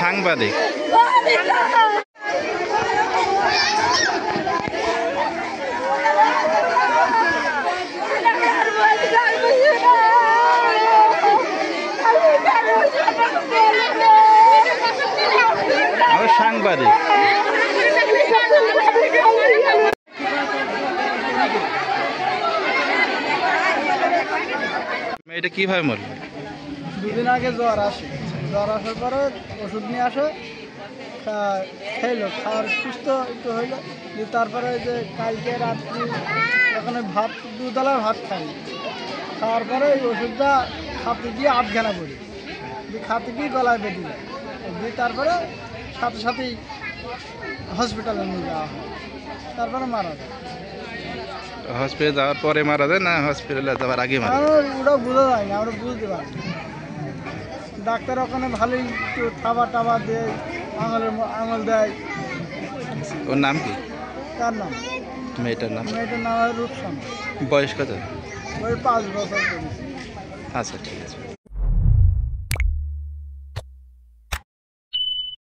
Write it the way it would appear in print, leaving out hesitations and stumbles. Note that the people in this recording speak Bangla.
সাংবাদিক। সাংবাদিক মেয়েটা কিভাবে মরল? দুদিন আগে জ্বর আসে, জ্বর আসার পরে ওষুধ নিয়ে আসে, খেলো, খাওয়ার সুস্থ একটু হইলো। তারপরে যে কালকে রাত্রি ওখানে ভাত, দুতলার ভাত খাই, খাওয়ার পরে এই ওষুধটা খাতে গিয়ে আধখানা পড়ি, খাতে গিয়ে গলায় বেঁধে যায়, দিয়ে তারপরে সাথে সাথেই হসপিটালে নিয়ে যাওয়া হয়, তারপরে মারা যায়। হসপিটালে যাওয়ার পরে মারা যায় না হসপিটালে যাওয়ার আগে মারা যায়? ওটা বোঝা যায় না, আমরা বুঝতে পারি। ডাক্তার ওখানে ভালোই একটু খাবার টাবার দেয়, আঙুল দেয়। ওর নাম কি? তার নাম? মেয়েটার নাম? মেয়েটার নাম হয় রূপসানা। বয়স কত? ওই 5 বছর। আচ্ছা, ঠিক আছে।